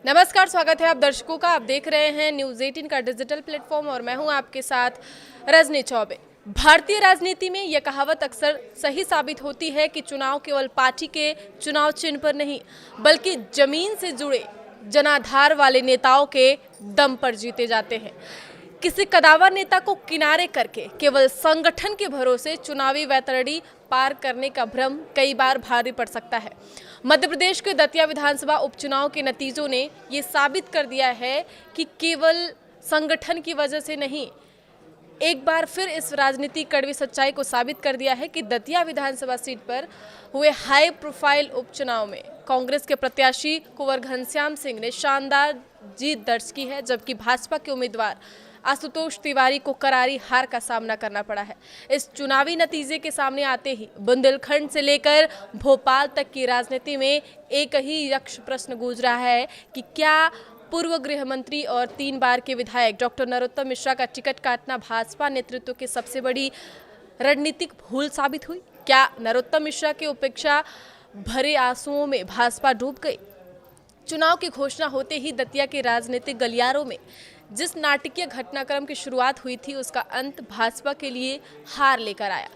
नमस्कार, स्वागत है आप दर्शकों का। आप देख रहे हैं न्यूज़ 18 का डिजिटल प्लेटफॉर्म और मैं हूं आपके साथ रजनी चौबे। भारतीय राजनीति में यह कहावत अक्सर सही साबित होती है कि चुनाव केवल पार्टी के चुनाव चिन्ह पर नहीं बल्कि जमीन से जुड़े जनाधार वाले नेताओं के दम पर जीते जाते हैं। किसी कदावर नेता को किनारे करके केवल संगठन के भरोसे चुनावी वैतरणी पार करने का भ्रम कई बार भारी पड़ सकता है। मध्य प्रदेश के दतिया विधानसभा उपचुनाव के नतीजों ने ये साबित कर दिया है कि केवल संगठन की वजह से नहीं, एक बार फिर इस राजनीतिक कड़वी सच्चाई को साबित कर दिया है कि दतिया विधानसभा सीट पर हुए हाई प्रोफाइल उपचुनाव में कांग्रेस के प्रत्याशी कुंवर घनश्याम सिंह ने शानदार जीत दर्ज की है, जबकि भाजपा के उम्मीदवार आशुतोष तिवारी को करारी हार का सामना करना पड़ा है। इस चुनावी नतीजे के सामने आते ही बुंदेलखंड से लेकर भोपाल तक की राजनीति में एक ही यक्ष प्रश्न गूंज रहा है कि क्या पूर्व गृह मंत्री और 3 बार के विधायक डॉक्टर नरोत्तम मिश्रा का टिकट काटना भाजपा नेतृत्व की सबसे बड़ी रणनीतिक भूल साबित हुई? क्या नरोत्तम मिश्रा के उपेक्षा भरे आंसुओं में भाजपा डूब गई? चुनाव की घोषणा होते ही दतिया के राजनीतिक गलियारों में जिस नाटकीय घटनाक्रम की शुरुआत हुई थी, उसका अंत भाजपा के लिए हार लेकर आया।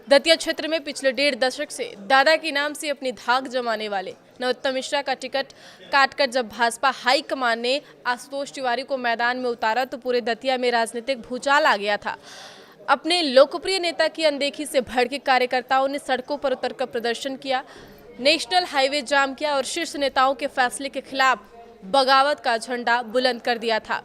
दतिया क्षेत्र में पिछले 1.5 दशक से दादा के नाम से अपनी धाक जमाने वाले नरोत्तम मिश्रा का टिकट काटकर जब भाजपा हाईकमान ने आशुतोष तिवारी को मैदान में उतारा तो पूरे दतिया में राजनीतिक भूचाल आ गया था। अपने लोकप्रिय नेता की अनदेखी से भड़के कार्यकर्ताओं ने सड़कों पर उतरकर प्रदर्शन किया, नेशनल हाईवे जाम किया और शीर्ष नेताओं के फैसले के खिलाफ बगावत का झंडा बुलंद कर दिया था।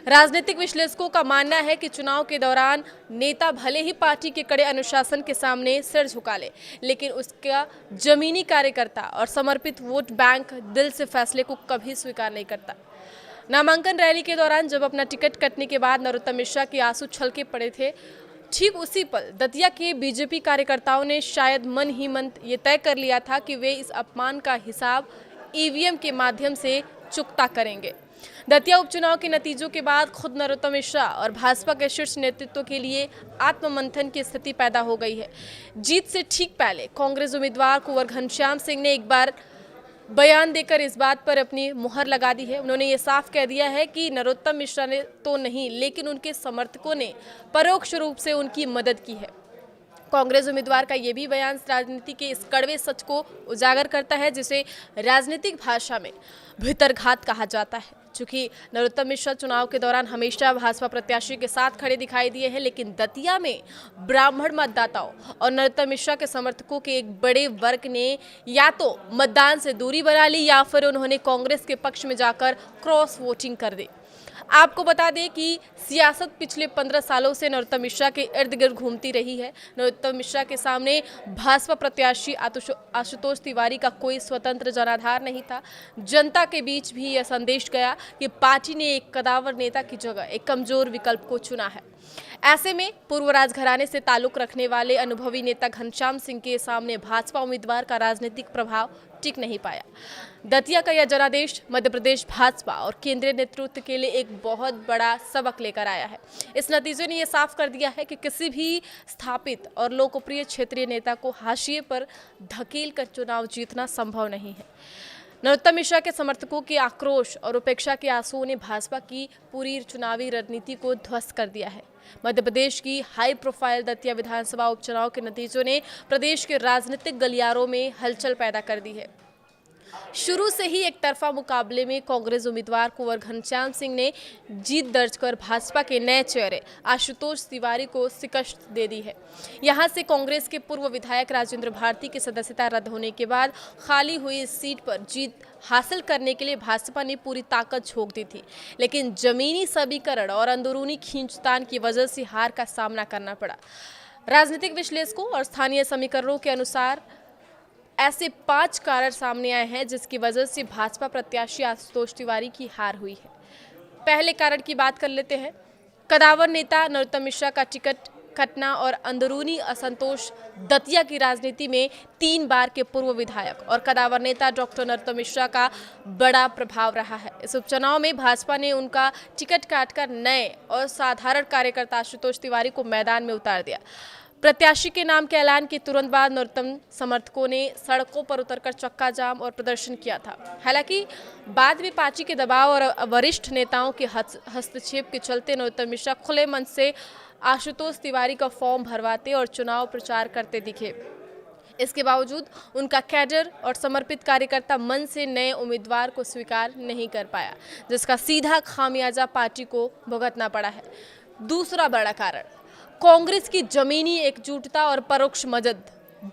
राजनीतिक विश्लेषकों का मानना है कि चुनाव के दौरान नेता भले ही पार्टी के कड़े अनुशासन के सामने सिर झुका ले, लेकिन उसका जमीनी कार्यकर्ता और समर्पित वोट बैंक दिल से फैसले को कभी स्वीकार नहीं करता। नामांकन रैली के दौरान जब अपना टिकट कटने के बाद नरोत्तम मिश्रा के आंसू छलके पड़े थे, ठीक उसी पल दतिया के बीजेपी कार्यकर्ताओं ने शायद मन ही मन ये तय कर लिया था कि वे इस अपमान का हिसाब ईवीएम के माध्यम से चुकता करेंगे। दतिया उपचुनाव के नतीजों के बाद खुद नरोत्तम मिश्रा और भाजपा के शीर्ष नेतृत्व के लिए आत्ममंथन की स्थिति पैदा हो गई है। जीत से ठीक पहले कांग्रेस उम्मीदवार कुंवर घनश्याम सिंह ने एक बार बयान देकर इस बात पर अपनी मुहर लगा दी है। उन्होंने ये साफ कह दिया है कि नरोत्तम मिश्रा ने तो नहीं, लेकिन उनके समर्थकों ने परोक्ष रूप से उनकी मदद की है। कांग्रेस उम्मीदवार का ये भी बयान राजनीति के इस कड़वे सच को उजागर करता है, जिसे राजनीतिक भाषा में भीतरघात कहा जाता है। चूंकि नरोत्तम मिश्रा चुनाव के दौरान हमेशा भाजपा प्रत्याशी के साथ खड़े दिखाई दिए हैं, लेकिन दतिया में ब्राह्मण मतदाताओं और नरोत्तम मिश्रा के समर्थकों के एक बड़े वर्ग ने या तो मतदान से दूरी बना ली या फिर उन्होंने कांग्रेस के पक्ष में जाकर क्रॉस वोटिंग कर दी। आपको बता दें कि सियासत पिछले 15 सालों से नरोत्तम मिश्रा के इर्द गिर्द घूमती रही है। नरोत्तम मिश्रा के सामने भाजपा प्रत्याशी आशुतोष तिवारी का कोई स्वतंत्र जनाधार नहीं था। जनता के बीच भी यह संदेश गया कि पार्टी ने एक कदावर नेता की जगह एक कमजोर विकल्प को चुना है। ऐसे में पूर्व राजघराने से ताल्लुक रखने वाले अनुभवी नेता घनश्याम सिंह के सामने भाजपा उम्मीदवार का राजनीतिक प्रभाव टिक नहीं पाया। दतिया का यह जनादेश मध्य प्रदेश भाजपा और केंद्रीय नेतृत्व के लिए एक बहुत बड़ा सबक लेकर आया है। इस नतीजे ने यह साफ कर दिया है कि किसी भी स्थापित और लोकप्रिय क्षेत्रीय नेता को हाशिए पर धकेल कर चुनाव जीतना संभव नहीं है। नरोत्तम मिश्रा के समर्थकों के आक्रोश और उपेक्षा के आंसुओं ने भाजपा की पूरी चुनावी रणनीति को ध्वस्त कर दिया है। मध्य प्रदेश की हाई प्रोफाइल दतिया विधानसभा उपचुनाव के नतीजों ने प्रदेश के राजनीतिक गलियारों में हलचल पैदा कर दी है। शुरू से ही एक तरफा मुकाबले में कांग्रेस उम्मीदवार कुंवर घनश्याम सिंह ने जीत दर्ज कर भाजपा के नए चेहरे आशुतोष तिवारी को शिकस्त दे दी है। यहां से कांग्रेस के पूर्व विधायक राजेंद्र भारती की सदस्यता रद्द होने के बाद खाली हुई इस सीट पर जीत हासिल करने के लिए भाजपा ने पूरी ताकत झोंक दी थी, लेकिन जमीनी समीकरण और अंदरूनी खींचतान की वजह से हार का सामना करना पड़ा। राजनीतिक विश्लेषकों और स्थानीय समीकरणों के अनुसार ऐसे 5 कारण सामने आए हैं जिसकी वजह से भाजपा प्रत्याशी आशुतोष तिवारी की हार हुई है। पहले कारण की बात कर लेते हैं। कदावर नेता नरोत्तम मिश्रा का टिकट कटना और अंदरूनी असंतोष दतिया की राजनीति में 3 बार के पूर्व विधायक और कदावर नेता डॉक्टर नरोत्तम मिश्रा का बड़ा प्रभाव रहा है। इस उपचुनाव में भाजपा ने उनका टिकट काटकर नए और साधारण कार्यकर्ता आशुतोष तिवारी को मैदान में उतार दिया। प्रत्याशी के नाम के ऐलान के तुरंत बाद नरोत्तम समर्थकों ने सड़कों पर उतरकर चक्का जाम और प्रदर्शन किया था। हालांकि बाद में पार्टी के दबाव और वरिष्ठ नेताओं के हस्तक्षेप के चलते नरोत्तम मिश्रा खुले मन से आशुतोष तिवारी का फॉर्म भरवाते और चुनाव प्रचार करते दिखे। इसके बावजूद उनका कैडर और समर्पित कार्यकर्ता मन से नए उम्मीदवार को स्वीकार नहीं कर पाया, जिसका सीधा खामियाजा पार्टी को भुगतना पड़ा है। दूसरा बड़ा कारण कांग्रेस की जमीनी एकजुटता और परोक्ष मदद।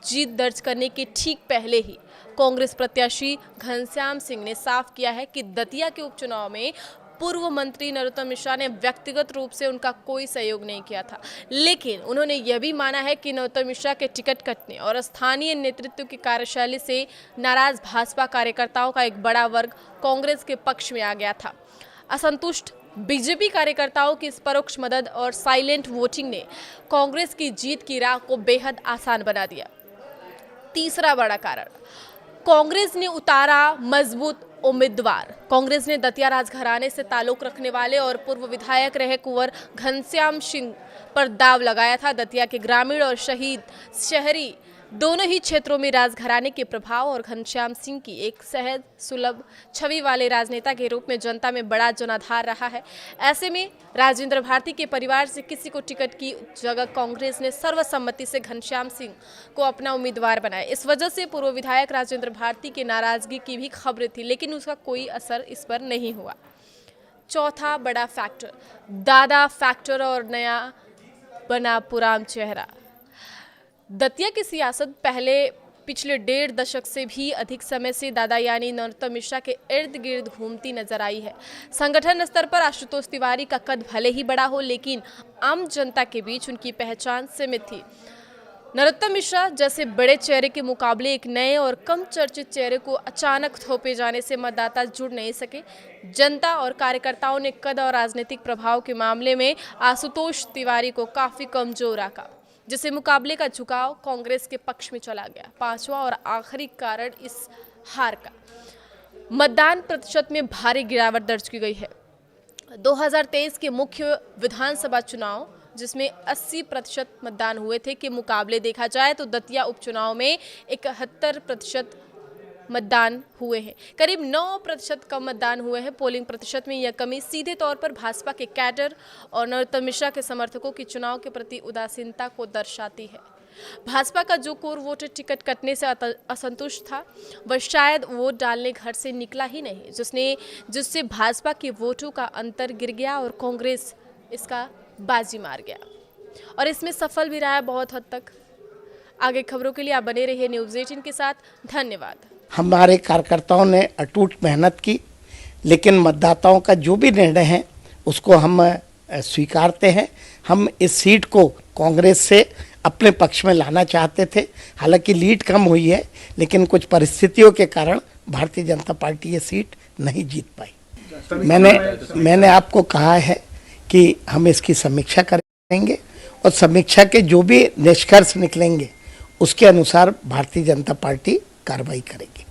जीत दर्ज करने के ठीक पहले ही कांग्रेस प्रत्याशी घनश्याम सिंह ने साफ किया है कि दतिया के उपचुनाव में पूर्व मंत्री नरोत्तम मिश्रा ने व्यक्तिगत रूप से उनका कोई सहयोग नहीं किया था, लेकिन उन्होंने यह भी माना है कि नरोत्तम मिश्रा के टिकट कटने और स्थानीय नेतृत्व की कार्यशैली से नाराज भाजपा कार्यकर्ताओं का एक बड़ा वर्ग कांग्रेस के पक्ष में आ गया था। असंतुष्ट बीजेपी कार्यकर्ताओं की इस परोक्ष मदद और साइलेंट वोटिंग ने कांग्रेस की जीत की राह को बेहद आसान बना दिया। तीसरा बड़ा कारण कांग्रेस ने उतारा मजबूत उम्मीदवार। कांग्रेस ने दतिया राजघराने से ताल्लुक रखने वाले और पूर्व विधायक रहे कुंवर घनश्याम सिंह पर दाव लगाया था। दतिया के ग्रामीण और शहरी दोनों ही क्षेत्रों में राजघराने के प्रभाव और घनश्याम सिंह की एक सहज सुलभ छवि वाले राजनेता के रूप में जनता में बड़ा जनाधार रहा है। ऐसे में राजेंद्र भारती के परिवार से किसी को टिकट की जगह कांग्रेस ने सर्वसम्मति से घनश्याम सिंह को अपना उम्मीदवार बनाया। इस वजह से पूर्व विधायक राजेंद्र भारती की नाराजगी की भी खबरें थी, लेकिन उसका कोई असर इस पर नहीं हुआ। चौथा बड़ा फैक्टर दादा फैक्टर और नया बना पुराना चेहरा। दतिया की सियासत पिछले 1.5 दशक से भी अधिक समय से दादा यानी नरोत्तम मिश्रा के इर्द गिर्द घूमती नजर आई है। संगठन स्तर पर आशुतोष तिवारी का कद भले ही बड़ा हो, लेकिन आम जनता के बीच उनकी पहचान सीमित थी। नरोत्तम मिश्रा जैसे बड़े चेहरे के मुकाबले एक नए और कम चर्चित चेहरे को अचानक थोपे जाने से मतदाता जुड़ नहीं सके। जनता और कार्यकर्ताओं ने कद और राजनीतिक प्रभाव के मामले में आशुतोष तिवारी को काफी कमजोर आंका, जिससे मुकाबले का झुकाव कांग्रेस के पक्ष में चला गया। पांचवा और आखिरी कारण इस हार का मतदान प्रतिशत में भारी गिरावट दर्ज की गई है। 2023 के मुख्य विधानसभा चुनाव, जिसमें 80% मतदान हुए थे, के मुकाबले देखा जाए तो दतिया उपचुनाव में 71% मतदान हुए हैं। करीब 9% कम मतदान हुए हैं। पोलिंग प्रतिशत में यह कमी सीधे तौर पर भाजपा के कैडर और नरोत्तम मिश्रा के समर्थकों की चुनाव के प्रति उदासीनता को दर्शाती है। भाजपा का जो कोर वोटर टिकट कटने से असंतुष्ट था, वह शायद वोट डालने घर से निकला ही नहीं, जिससे भाजपा के वोटों का अंतर गिर गया और कांग्रेस इसका बाजी मार गया और इसमें सफल भी रहा है बहुत हद तक। आगे खबरों के लिए आप बने रहिए न्यूज़ 18 के साथ। धन्यवाद। हमारे कार्यकर्ताओं ने अटूट मेहनत की, लेकिन मतदाताओं का जो भी निर्णय है उसको हम स्वीकारते हैं। हम इस सीट को कांग्रेस से अपने पक्ष में लाना चाहते थे। हालांकि लीड कम हुई है, लेकिन कुछ परिस्थितियों के कारण भारतीय जनता पार्टी ये सीट नहीं जीत पाई। मैंने आपको कहा है कि हम इसकी समीक्षा करेंगे और समीक्षा के जो भी निष्कर्ष निकलेंगे उसके अनुसार भारतीय जनता पार्टी कार्रवाई करेगी।